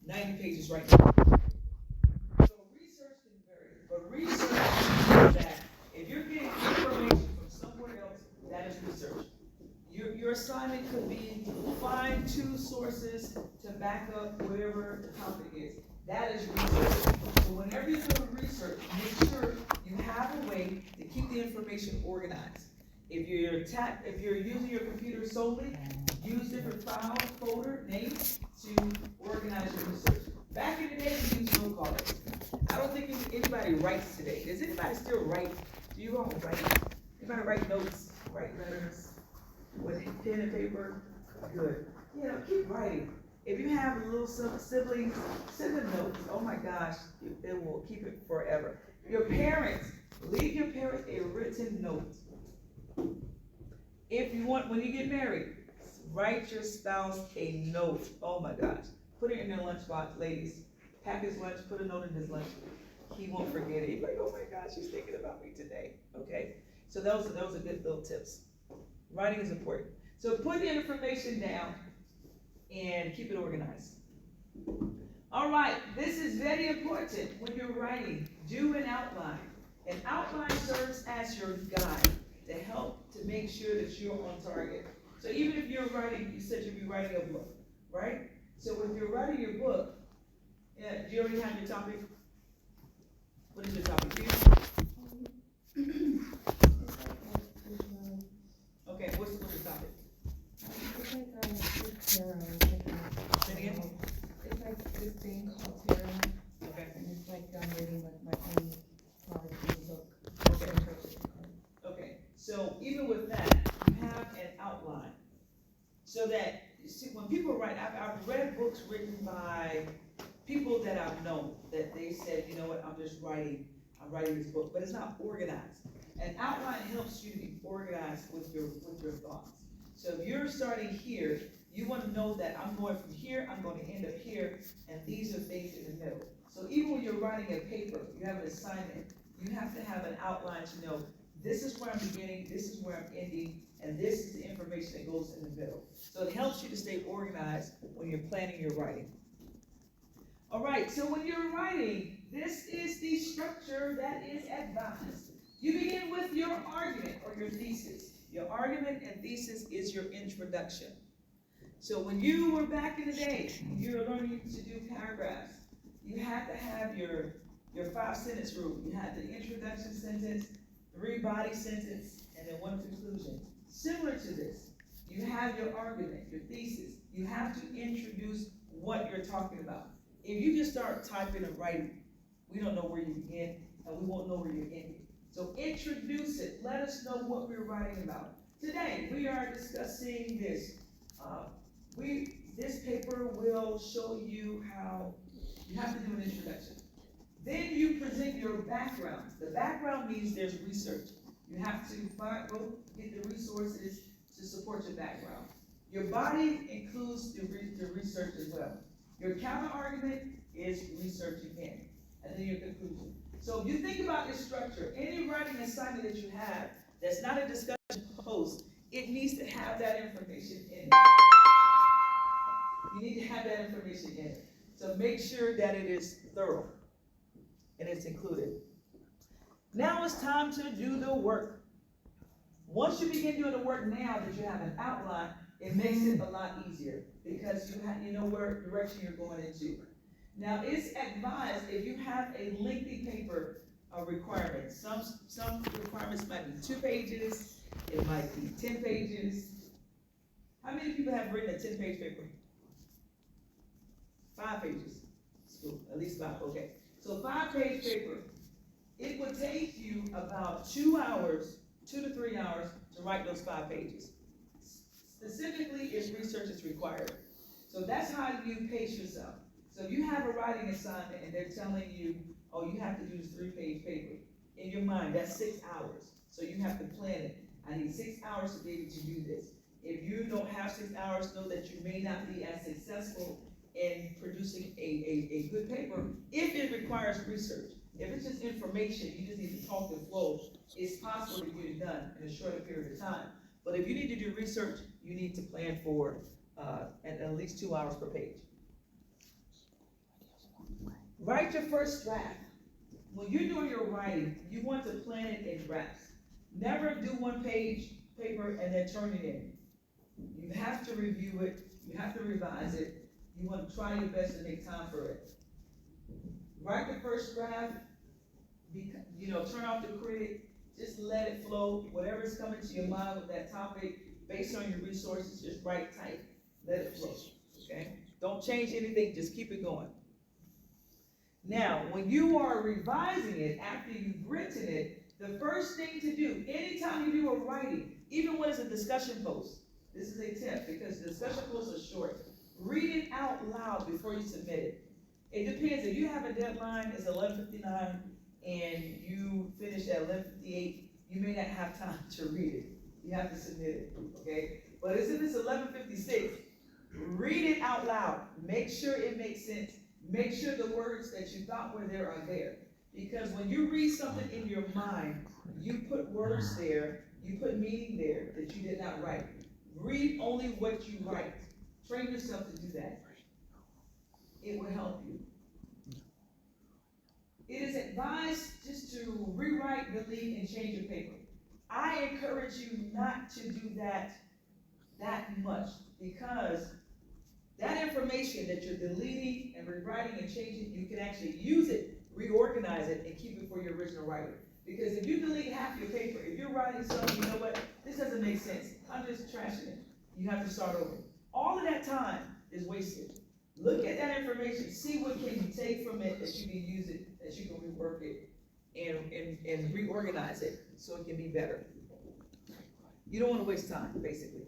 90 pages right now. So research can vary, but research means that if you're getting information from somewhere else, that is research. Your assignment could be find two sources to back up whatever the topic is. That is research. So whenever you're doing research, make sure you have a way to keep the information organized. If you're using your computer solely, use different file folder names to organize your research. Back in the day, we used roll callers. I don't think anybody writes today. Does anybody still write? Do you all write? Anybody write notes, write letters with pen and paper? Good. Keep writing. If you have little siblings, send them notes. Oh my gosh, it will keep it forever. Your parents, leave your parents a written note. If you want, when you get married, write your spouse a note. Oh my gosh. Put it in your lunchbox, ladies. Pack his lunch, put a note in his lunch. He won't forget it. He's like, oh my gosh, she's thinking about me today. Okay? So those are good little tips. Writing is important. So put the information down and keep it organized. All right, this is very important when you're writing. Do an outline. An outline serves as your guide to help to make sure that you're on target. So even if you're writing, you said you'd be writing a book, right? So if you're writing your book, do you already have your topic? What is your topic? Okay, what's your topic? It's like tarot. Say it again? It's like this thing called tarot. Okay. And it's like I'm reading like my own part of the book. Okay. Okay. So even with that, you have an outline. So that, see, when people write, I've read books written by people that I've known, that they said, you know what, I'm writing this book, but it's not organized. An outline helps you to be organized with your thoughts. So if you're starting here, you want to know that I'm going from here, I'm going to end up here, and these are things in the middle. So even when you're writing a paper, you have an assignment, you have to have an outline to know, this is where I'm beginning, this is where I'm ending, and this is the information that goes in the middle. So it helps you to stay organized when you're planning your writing. All right, so when you're writing, this is the structure that is advised. You begin with your argument or your thesis. Your argument and thesis is your introduction. So when you were back in the day, you were learning to do paragraphs, you had to have your 5-sentence rule. You had the introduction sentence, 3 body sentence, and then 1 conclusion. Similar to this, you have your argument, your thesis. You have to introduce what you're talking about. If you just start typing and writing, we don't know where you begin, and we won't know where you're ending. So introduce it. Let us know what we're writing about. Today, we are discussing this. This paper will show you how you have to do an introduction. Then you present your background. The background means there's research. You have to go get the resources to support your background. Your body includes the research as well. Your counter argument is research again, and then your conclusion. So if you think about this structure, any writing assignment that you have that's not a discussion post, it needs to have that information in it. You need to have that information in it. So make sure that it is thorough and it's included. Now it's time to do the work. Once you begin doing the work now that you have an outline, it makes it a lot easier because you know where direction you're going into. Now it's advised if you have a lengthy paper requirement. Some requirements might be 2 pages, it might be 10 pages. How many people have written a 10-page paper? 5 pages. Cool. At least 5, okay. So 5-page paper, it would take you about 2 hours, 2 to 3 hours to write those 5 pages. Specifically if research is required. So that's how you pace yourself. So if you have a writing assignment and they're telling you, oh, you have to do this 3-page paper, in your mind, that's 6 hours. So you have to plan it. I need 6 hours to be able to do this. If you don't have 6 hours, know that you may not be as successful in producing a good paper if it requires research. If it's just information, you just need to talk and flow, it's possible to get it done in a shorter period of time. But if you need to do research, you need to plan for at least 2 hours per page. Write your first draft. When you're doing your writing, you want to plan it in drafts. Never do one page paper and then turn it in. You have to review it, you have to revise it, you want to try your best to make time for it. Write the first draft, turn off the critic, just let it flow. Whatever's coming to your mind with that topic, based on your resources, just write tight, let it flow, okay? Don't change anything, just keep it going. Now, when you are revising it, after you've written it, the first thing to do, anytime you do a writing, even when it's a discussion post, this is a tip, because discussion posts are short, read it out loud before you submit it. It depends, if you have a deadline, it's 11:59, and you finish at 11:58, you may not have time to read it. You have to submit it, okay? But as if it's 11:56, read it out loud. Make sure it makes sense. Make sure the words that you thought were there are there. Because when you read something in your mind, you put words there, you put meaning there that you did not write. Read only what you write. Train yourself to do that. It will help you. It is advised just to rewrite, delete, and change your paper. I encourage you not to do that much, because that information that you're deleting and rewriting and changing, you can actually use it, reorganize it, and keep it for your original writing. Because if you delete half your paper, if you're writing something, you know what, this doesn't make sense, I'm just trashing it, you have to start over. All of that time is wasted. Look at that information, see what can you take from it that you can use it, that you can rework it, and reorganize it so it can be better. You don't want to waste time, basically.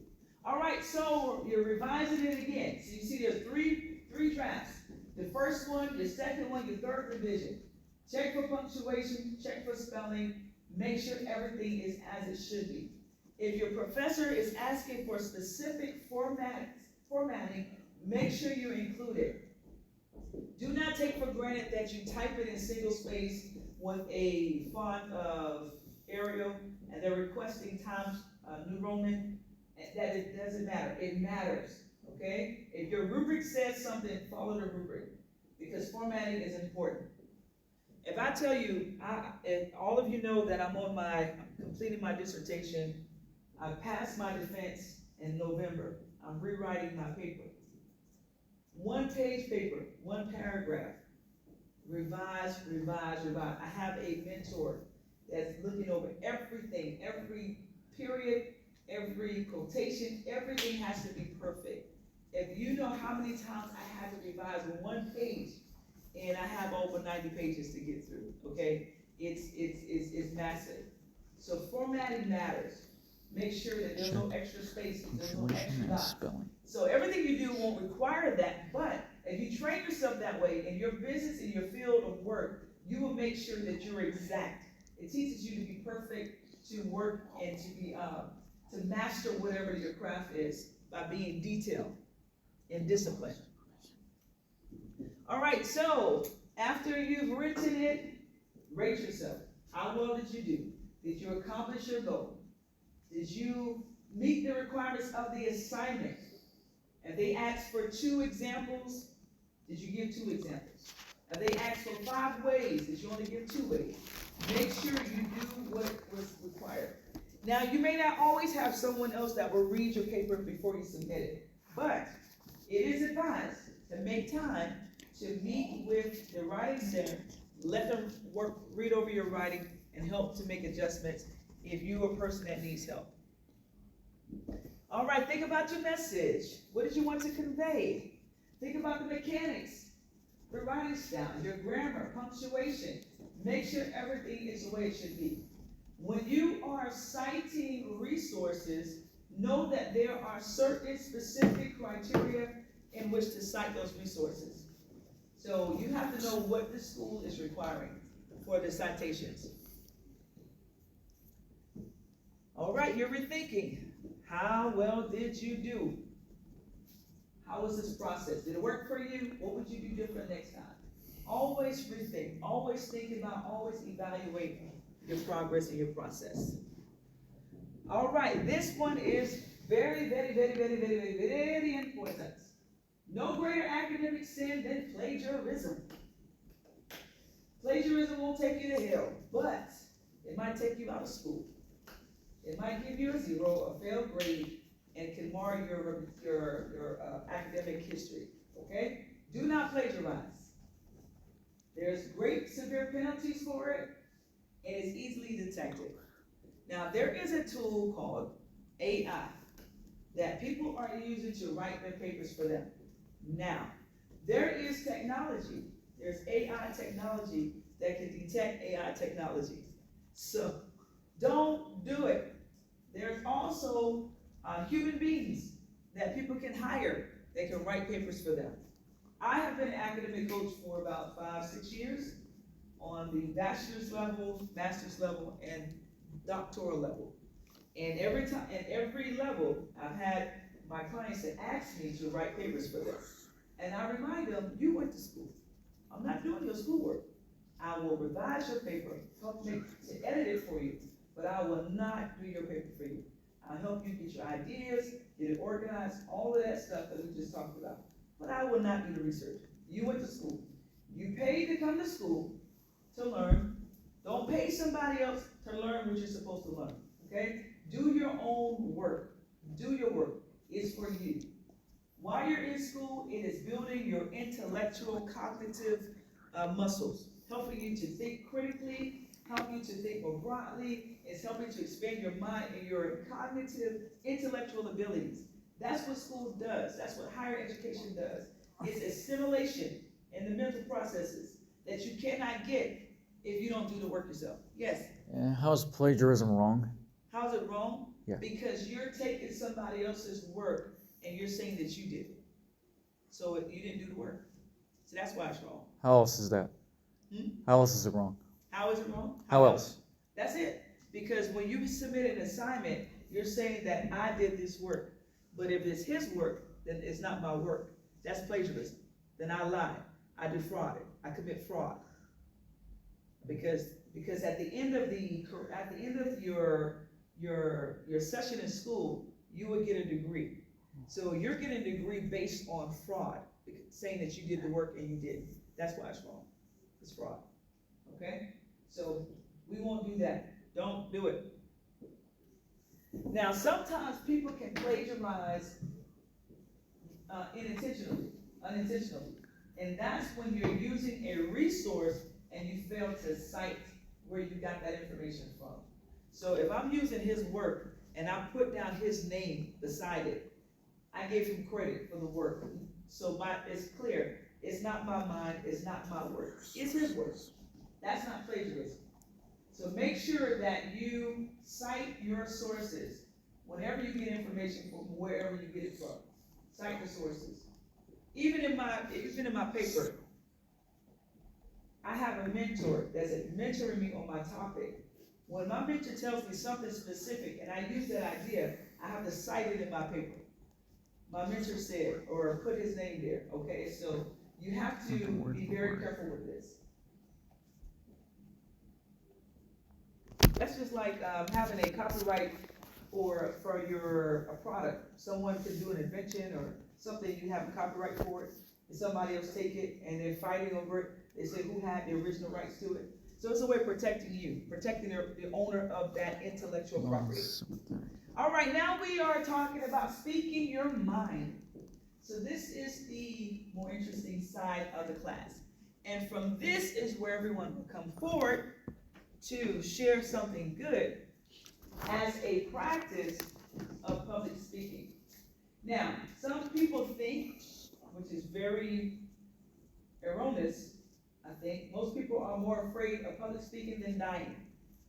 All right, so you're revising it again. So you see there's three drafts. The first one, the second one, your third revision. Check for punctuation, check for spelling, make sure everything is as it should be. If your professor is asking for specific formatting, make sure you include it. Do not take for granted that you type it in single space with a font of Arial and they're requesting Times New Roman. That it doesn't matter. It matters, okay? If your rubric says something, follow the rubric, because formatting is important. If I tell you, if all of you know that I'm completing my dissertation, I passed my defense in November. I'm rewriting my paper. 1 page paper, 1 paragraph. Revise, revise, revise. I have a mentor that's looking over everything, every period, every quotation, everything has to be perfect. If you know how many times I had to revise 1 page, and I have over 90 pages to get through, okay? It's massive. So formatting matters. Make sure that there's no extra spaces, there's no extra dots. So everything you do won't require that, but if you train yourself that way in your business, in your field of work, you will make sure that you're exact. It teaches you to be perfect, to work, and to master whatever your craft is by being detailed and disciplined. All right, so after you've written it, rate yourself. How well did you do? Did you accomplish your goal? Did you meet the requirements of the assignment? If they asked for 2 examples, did you give 2 examples? If they asked for 5 ways, did you only give 2 ways? Make sure you do what was required. Now, you may not always have someone else that will read your paper before you submit it, but it is advised to make time to meet with the writing center, let them read over your writing, and help to make adjustments if you're a person that needs help. All right, think about your message. What did you want to convey? Think about the mechanics, the writing style, your grammar, punctuation. Make sure everything is the way it should be. When you are citing resources, know that there are certain specific criteria in which to cite those resources. So you have to know what the school is requiring for the citations. All right, you're rethinking. How well did you do? How was this process? Did it work for you? What would you do different next time? Always rethink, always think about, always evaluate your progress and your process. All right, this one is very, very, very, very, very, very, very important. No greater academic sin than plagiarism. plagiarism won't take you to hell, but it might take you out of school. It might give you a 0, a failed grade, and can mar your academic history, okay? Do not plagiarize. There's great severe penalties for it, and it's easily detected. Now, there is a tool called AI that people are using to write their papers for them. Now, there is technology. There's AI technology that can detect AI technology. So, don't do it. There's also human beings that people can hire that can write papers for them. I have been an academic coach for about 5-6 years on the bachelor's level, master's level, and doctoral level. And every level, I've had my clients that ask me to write papers for them. And I remind them, you went to school. I'm not doing your schoolwork. I will revise your paper, help to edit it for you, but I will not do your paper for you. I'll help you get your ideas, get it organized, all of that stuff that we just talked about. But I will not do the research. You went to school. You paid to come to school to learn. Don't pay somebody else to learn what you're supposed to learn, okay? Do your own work. Do your work. It's for you. While you're in school, it is building your intellectual, cognitive muscles, helping you to think critically, helping you to think more broadly. It's helping to expand your mind and your cognitive, intellectual abilities. That's what school does. That's what higher education does. It's assimilation in the mental processes that you cannot get if you don't do the work yourself. Yes? How's plagiarism wrong? How's it wrong? Yeah. Because you're taking somebody else's work and you're saying that you did it. So you didn't do the work. So that's why it's wrong. How else is that? How else is it wrong? How is it wrong? How else? That's it. Because when you submit an assignment, you're saying that I did this work. But if it's his work, then it's not my work. That's plagiarism. Then I lied. I defrauded. I commit fraud. Because at the end of your session in school, you would get a degree. So you're getting a degree based on fraud, saying that you did the work and you didn't. That's why it's wrong. It's fraud. Okay? So we won't do that. Don't do it. Now, sometimes people can plagiarize unintentionally. And that's when you're using a resource and you fail to cite where you got that information from. So if I'm using his work and I put down his name beside it, I gave him credit for the work. So it's clear. It's not my mind. It's not my work. It's his work. That's not plagiarism. So make sure that you cite your sources whenever you get information from wherever you get it from. Cite the sources. Even in my paper, I have a mentor that's mentoring me on my topic. When my mentor tells me something specific and I use that idea, I have to cite it in my paper. My mentor said, or put his name there, okay? So you have to be very careful with this. That's just like having a copyright for a product. Someone can do an invention or something, you have a copyright for it, and somebody else take it, and they're fighting over it. They say who had the original rights to it. So it's a way of protecting you, protecting the owner of that intellectual property. All right, now we are talking about speaking your mind. So this is the more interesting side of the class. And from this is where everyone will come forward to share something good as a practice of public speaking. Now, some people think, which is very erroneous, I think, most people are more afraid of public speaking than dying.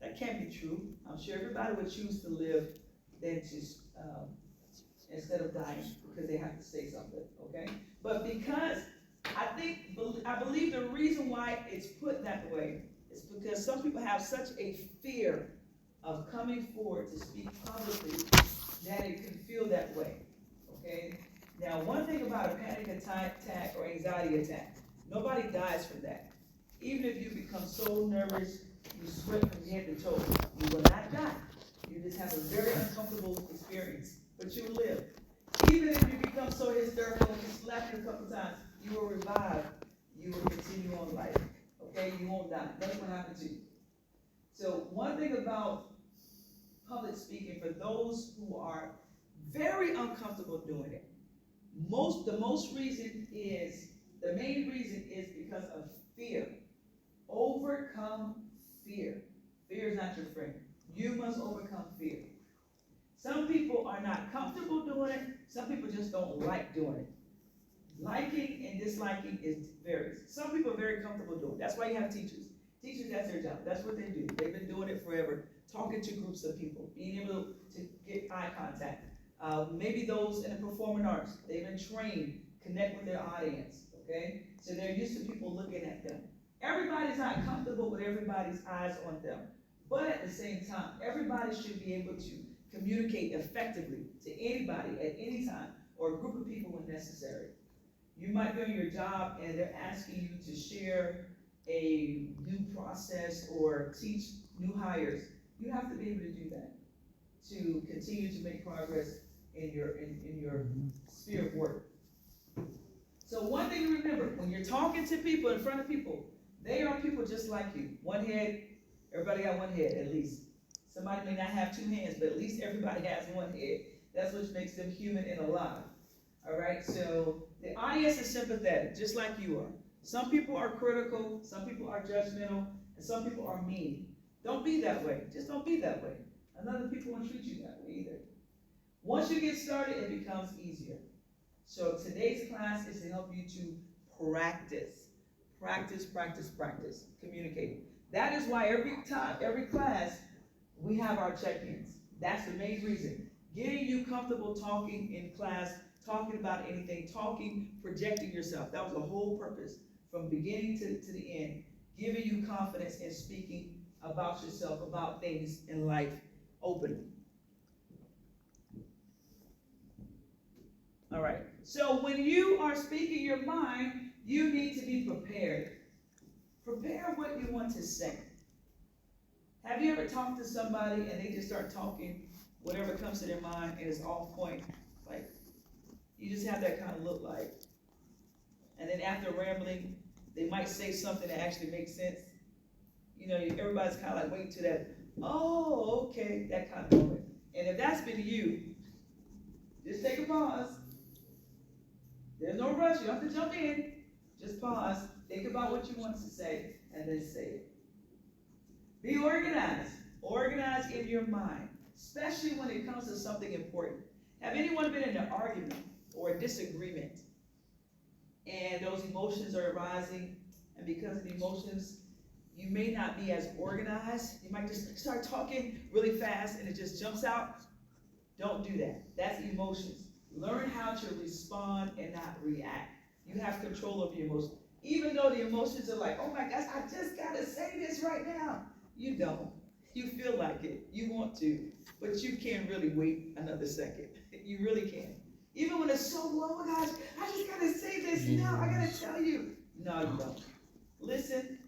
That can't be true. I'm sure everybody would choose to live than to, instead of dying, because they have to say something, okay? But because I believe the reason why it's put that way is because some people have such a fear of coming forward to speak publicly that it can feel that way, okay? Now, one thing about a panic attack or anxiety attack, nobody dies from that. Even if you become so nervous, you sweat from head to toe, you will not die. You just have a very uncomfortable experience, but you will live. Even if you become so hysterical and you slap you a couple times, you will revive. You will continue on life. Okay? way, you won't die. That's what happened to you. So one thing about public speaking, for those who are very uncomfortable doing it, the main reason is because of fear. Overcome fear. Fear is not your friend. You must overcome fear. Some people are not comfortable doing it. Some people just don't like doing it. Liking and disliking varies. Some people are very comfortable doing it. That's why you have teachers. Teachers, that's their job. That's what they do. They've been doing it forever, talking to groups of people, being able to get eye contact. Maybe those in the performing arts, they've been trained, connect with their audience, okay? So they're used to people looking at them. Everybody's not comfortable with everybody's eyes on them. But at the same time, everybody should be able to communicate effectively to anybody at any time, or a group of people when necessary. You might be on your job and they're asking you to share a new process or teach new hires. You have to be able to do that to continue to make progress in your sphere of work. So one thing to remember, when you're talking to people, in front of people, they are people just like you. One head, everybody got one head at least. Somebody may not have two hands, but at least everybody has one head. That's what makes them human and alive. All right, so the audience is sympathetic, just like you are. Some people are critical, some people are judgmental, and some people are mean. Don't be that way. Just don't be that way. And other people won't treat you that way either. Once you get started, it becomes easier. So today's class is to help you to practice. Practice, practice, practice. Communicating. That is why every class, we have our check-ins. That's the main reason. Getting you comfortable talking in class, talking about anything, talking, projecting yourself. That was the whole purpose, from beginning to the end. Giving you confidence in speaking about yourself, about things in life openly. All right, so when you are speaking your mind, you need to be prepared. Prepare what you want to say. Have you ever talked to somebody and they just start talking whatever comes to their mind and it's off point? Like, you just have that kind of look like. And then after rambling, they might say something that actually makes sense. You know, everybody's kind of like waiting to that, oh, okay, that kind of moment. And if that's been you, just take a pause. There's no rush, you don't have to jump in. Just pause, think about what you want to say, and then say it. Be organized. Organize in your mind, especially when it comes to something important. Have anyone been in an argument or a disagreement, and those emotions are arising, and because of the emotions, you may not be as organized. You might just start talking really fast and it just jumps out. Don't do that. That's emotions. Learn how to respond and not react. You have control of your emotions. Even though the emotions are like, oh my gosh, I just gotta say this right now. You don't. You feel like it. You want to. But you can't really wait another second. You really can't. Even when it's so, oh my gosh, I just gotta say this now. I gotta tell you. No, you don't. Listen,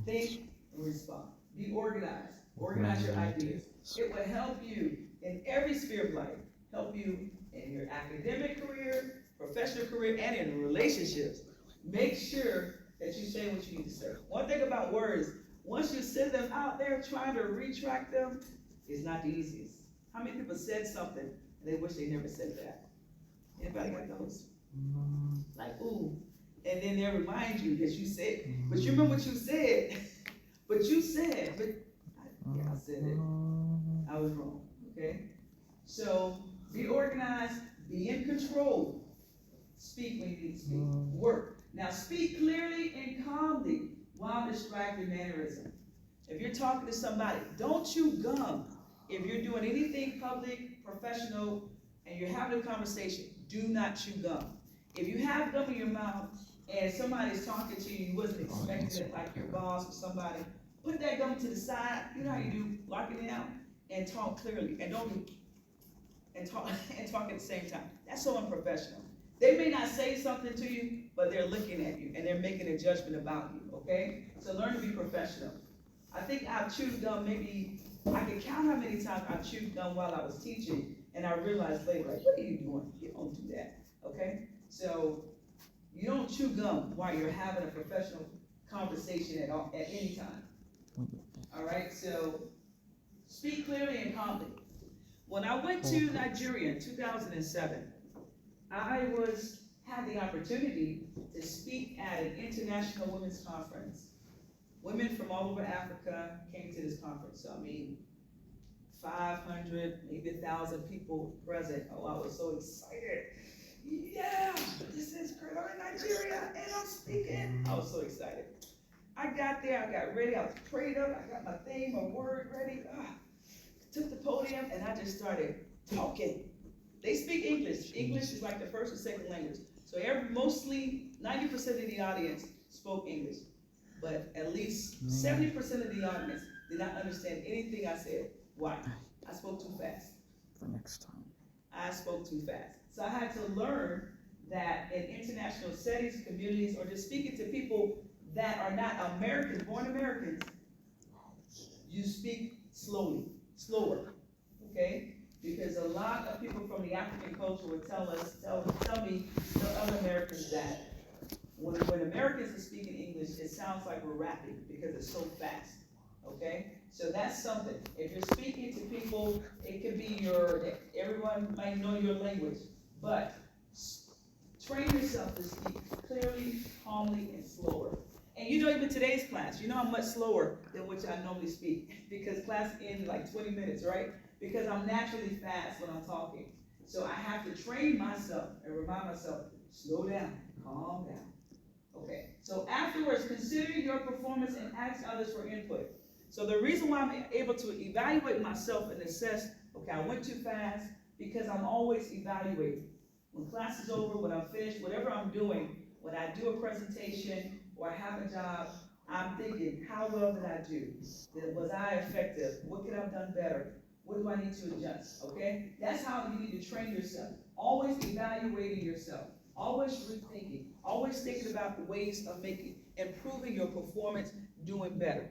think, and respond. Be organized. Organize your ideas. It will help you in every sphere of life. Help you in your academic career, professional career, and in relationships. Make sure that you say what you need to say. One thing about words, once you send them out there, trying to retract them is not the easiest. How many people said something and they wish they never said that? Anybody got those? Like, ooh. And then they remind you that you said, but you remember what you said. But you said, I said it. I was wrong, okay? So, be organized, be in control. Speak when you need to speak. Work. Now speak clearly and calmly while distracting mannerism. If you're talking to somebody, don't chew gum. If you're doing anything public, professional, and you're having a conversation, do not chew gum. If you have gum in your mouth and somebody's talking to you, you wasn't expecting it, like your boss or somebody, put that gum to the side. You know how you do, lock it down, and talk clearly. And don't do and talk at the same time. That's so unprofessional. They may not say something to you, but they're looking at you and they're making a judgment about you, okay? So learn to be professional. I think I've chewed gum maybe, I can count how many times I've chewed gum while I was teaching, and I realized later, like, what are you doing? You don't do that, okay? So you don't chew gum while you're having a professional conversation at any time. All right, so speak clearly and calmly. When I went to Nigeria in 2007, I had the opportunity to speak at an international women's conference. Women from all over Africa came to this conference. So, 500, maybe 1,000 people present. Oh, I was so excited. Yeah, this is great. I'm in Nigeria and I'm speaking. I was so excited. I got there, I got ready, I was prayed up, I got my theme, my word ready. Took the podium and I just started talking. They speak English. English is like the first and second language. So mostly 90% of the audience spoke English. But at least 70% of the audience did not understand anything I said. Why? I spoke too fast. For next time. I spoke too fast. So I had to learn that in international settings, communities, or just speaking to people that are not Americans, born Americans, you speak slowly, slower, okay? Because a lot of people from the African culture would tell me, other Americans, that when Americans are speaking English, it sounds like we're rapping because it's so fast, okay? So that's something. If you're speaking to people, it could be everyone might know your language, but train yourself to speak clearly, calmly, and slower. And even today's class, I'm much slower than which I normally speak, because class ends in like 20 minutes, right? Because I'm naturally fast when I'm talking. So I have to train myself and remind myself, slow down, calm down. Okay, so afterwards, consider your performance and ask others for input. So the reason why I'm able to evaluate myself and assess, okay, I went too fast, because I'm always evaluating. When class is over, when I'm finished, whatever I'm doing, when I do a presentation or I have a job, I'm thinking, how well did I do? Was I effective? What could I have done better? What do I need to adjust, okay? That's how you need to train yourself. Always evaluating yourself. Always rethinking. Always thinking about the ways of improving your performance, doing better.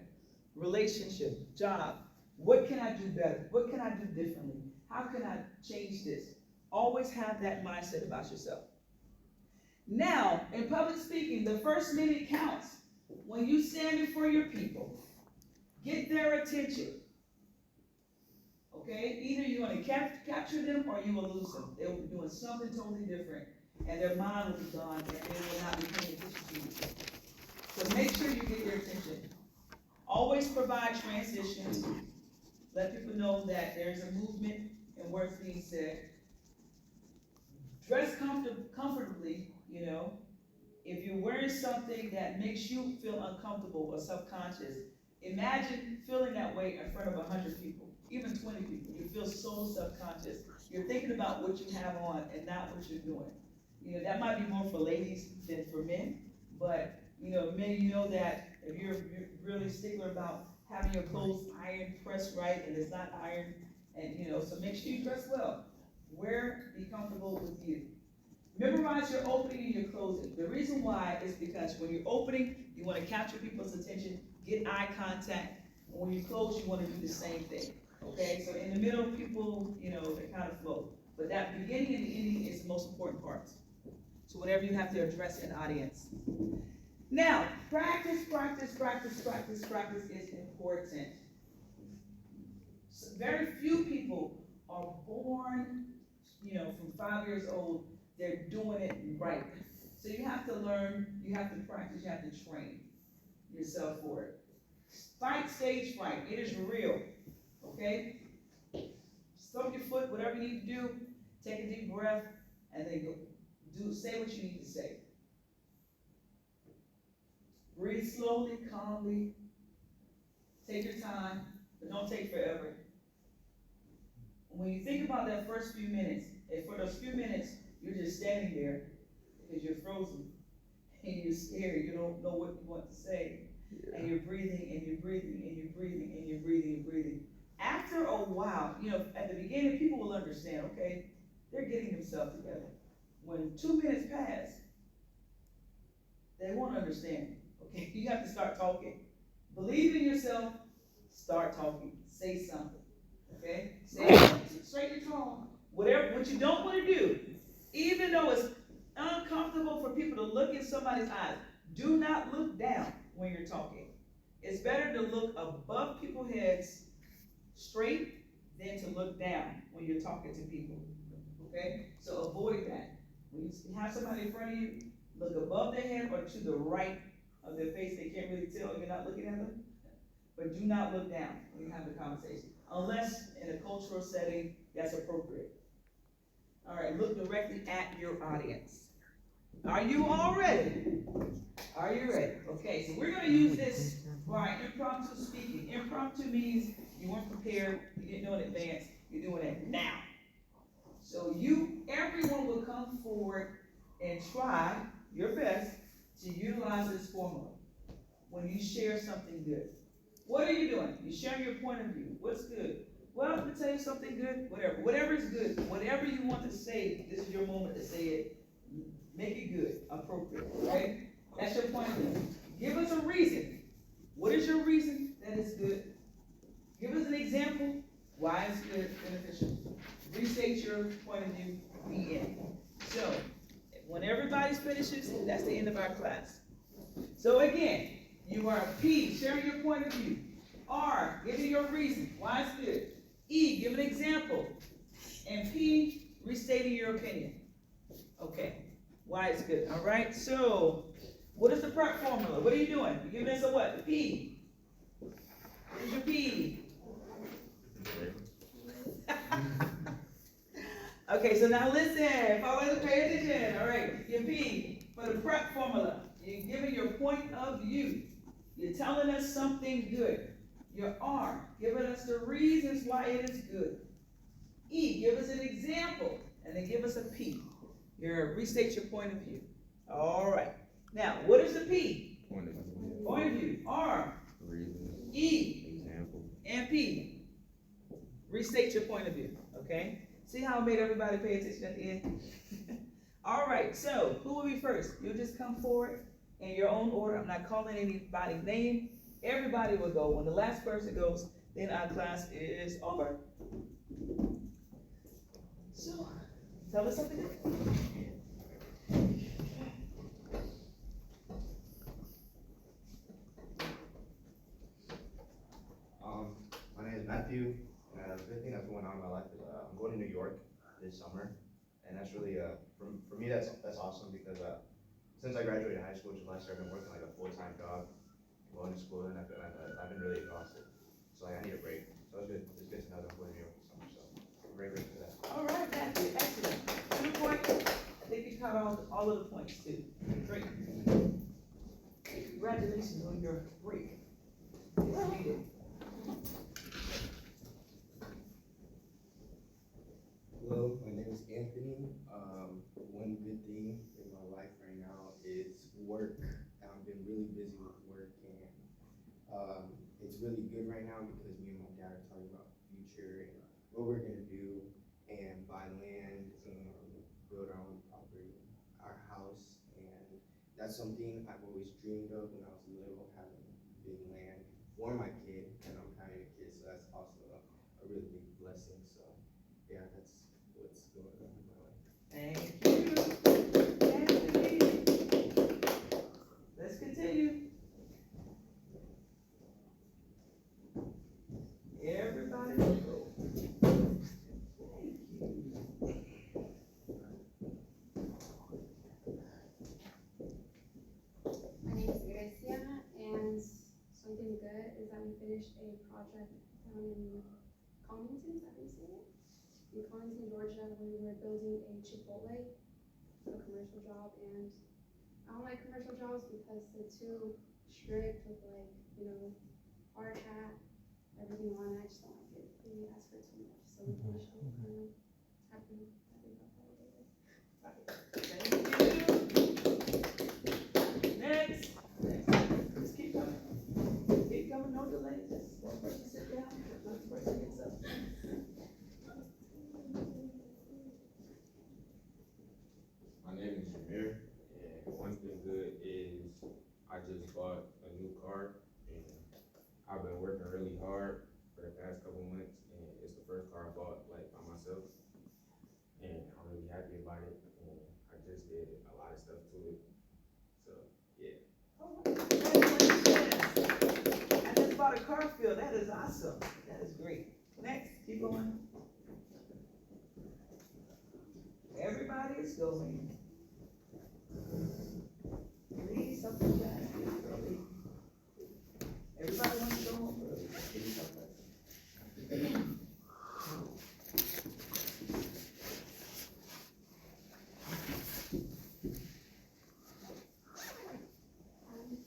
Relationship, job. What can I do better? What can I do differently? How can I change this? Always have that mindset about yourself. Now, in public speaking, the first minute counts. When you stand before your people, get their attention. Okay? Either you're going to capture them or you will lose them. They will be doing something totally different, and their mind will be gone, and they will not be paying attention to you. So make sure you get their attention. Always provide transitions. Let people know that there's a movement in what's being said. Dress comfortably, If you're wearing something that makes you feel uncomfortable or subconscious, imagine feeling that way in front of 100 people, even 20 people. You feel so subconscious. You're thinking about what you have on and not what you're doing. That might be more for ladies than for men, but, men, that if you're really stickler about having your clothes ironed, pressed right, and it's not ironed, and, so make sure you dress well. Be comfortable with you. Memorize your opening and your closing. The reason why is because when you're opening, you want to capture people's attention, get eye contact. And when you close, you want to do the same thing. Okay, so in the middle, people, they kind of flow. But that beginning and the ending is the most important part. So whenever you have to address an audience. Now, practice is important. So very few people are born, from 5 years old, they're doing it right. So you have to learn, you have to practice, you have to train yourself for it. Fight stage fright, it is real, okay? Stomp your foot, whatever you need to do, take a deep breath, and then say what you need to say. Breathe slowly, calmly, take your time, but don't take forever. When you think about that first few minutes, and for those few minutes, you're just standing there because you're frozen and you're scared, you don't know what you want to say, and you're breathing and you're breathing and you're breathing and you're breathing and breathing. After a while, at the beginning, people will understand, okay, they're getting themselves together. When 2 minutes pass, they won't understand. Okay, you have to start talking. Believe in yourself, start talking, say something. Okay? Say something, straighten your tone. What you don't want to do, even though it's uncomfortable for people to look in somebody's eyes, do not look down. when you're talking. It's better to look above people's heads straight than to look down when you're talking to people, okay? So avoid that. When you have somebody in front of you, look above their head or to the right of their face. They can't really tell you're not looking at them. But do not look down when you have the conversation, unless in a cultural setting, that's appropriate. All right, look directly at your audience. Are you all ready? Are you ready? Okay, so we're gonna use this for our impromptu speaking. Impromptu means you weren't prepared, you didn't know in advance, you're doing it now. So everyone will come forward and try your best to utilize this formula when you share something good. What are you doing? You're sharing your point of view. What's good? Well, let me tell you something good, whatever. Whatever is good, whatever you want to say, this is your moment to say it. Make it good, appropriate, okay? That's your point of view. Give us a reason. What is your reason that it's good? Give us an example why it's good, beneficial. Restate your point of view, the end. So, when everybody finishes, that's the end of our class. So again, you are P, sharing your point of view. R, giving your reason, why it's good. E, give an example. And P, restating your opinion. Okay, why it's good, all right? So, what is the prep formula? What are you doing? You're giving us a what? P. What is your P? Okay, so now listen, follow and pay attention. All right, your P for the prep formula. You're giving your point of view. You're telling us something good. Your R, giving us the reasons why it is good. E, give us an example, and then give us a P. Restate your point of view. All right. Now, what is the P? Point of view. R. Reason. E. Example. And P. Restate your point of view. Okay? See how I made everybody pay attention at the end? All right. So, who will be first? You'll just come forward in your own order. I'm not calling anybody's name. Everybody will go. When the last person goes, then our class is over. So, tell us something good. My name is Matthew, and the big thing that's going on in my life is I'm going to New York this summer, and that's really for me that's awesome because since I graduated high school just last year, I've been working like a full-time job, going to school, and I've been really exhausted. So I need a break. So it's good to know that I'm going to New York this summer. So I'm very grateful for that. All right, Matthew, excellent. 2 points. I think you caught all of the points too. Great. Congratulations on your break. It's needed. Hello, my name is Anthony. One good thing in my life right now is work. I've been really busy with work, and it's really good right now because me and my dad are talking about the future and what we're gonna do and buy land and build our own property, our house, and that's something I've always dreamed of when I was little, having big land for my kid, and I'm having a kid, so that's also a really big blessing. So yeah, that's what's going on in my life. Thank you. Anthony. Let's continue. Everybody go. Thank you. My name is Grecia, and something good is that we finished a project down in Covington, is that how you say it? In Covington, Georgia, where we were building a Chipotle, a commercial job, and I don't like commercial jobs because they're too strict with hard hat, everything on it. I just don't like it. They ask for too much, so we finished it, and happy about that a little bit. Thank you. Next. Just keep coming. Keep coming, no delay. Just one person sit down, one person gets up. My name is Jameer, and one thing good is I just bought a new car, and I've been working really hard for the past couple months, and it's the first car I bought like by myself, and I'm really happy about it, and I just did a lot of stuff to it, so yeah. All right. Congratulations. Garfield, that is awesome, that is great. Next, keep going. Everybody is going. Read something back early. Everybody wants to go home early. Read something.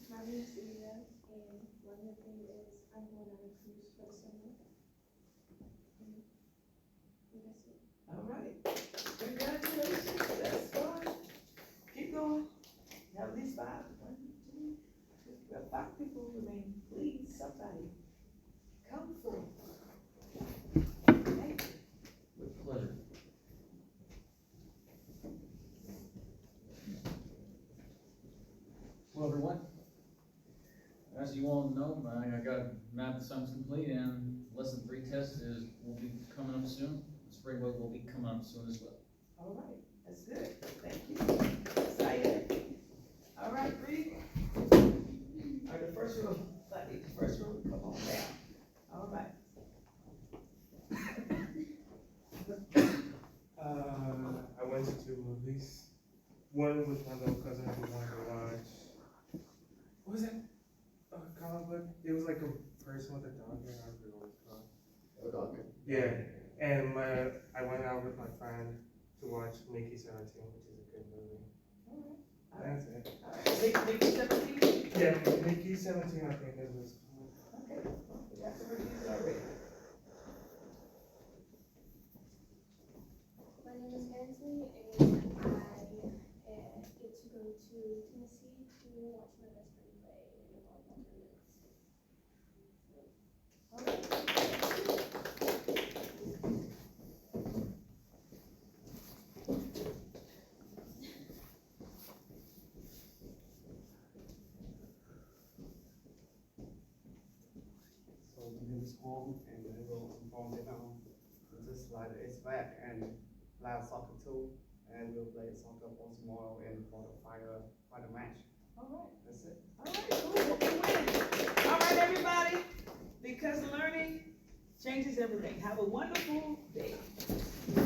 My name is Ida, and one of the things is I'm going on a cruise for the summer. And that's it. All right, congratulations, that's fun. Keep going. You have at least five. One, two, we have 5 people remain. Please, somebody, come forward. Thank you. With pleasure. Hello, everyone. As you all know, I got math assignments complete, and lesson 3 test will be coming up soon. Spring break will be coming up soon as well. All right, that's good, thank you. Excited. All right, Bree. All right, the first row, come on down. All right. I went to 2 movies. One with my little cousin who wanted to watch. What was it? A comic book? It was like a person with a dog. I don't remember what it's called. Yeah. And I went out with my friend to watch Mickey 17, which is a good movie. That's it. All right, Mickey 17? Yeah, Mickey 17, I think is this. Okay, well, we got some reviews already. My name is Ansley, and I get to go to Tennessee to watch my best friend play in the volleyball tournament. All right. So we did this home and then go from Vietnam. Just like it's back and play soccer too. And we'll play soccer for tomorrow and for the final match. All right. That's it. All right, cool, hope you win. All right, everybody, because learning changes everything. Have a wonderful day.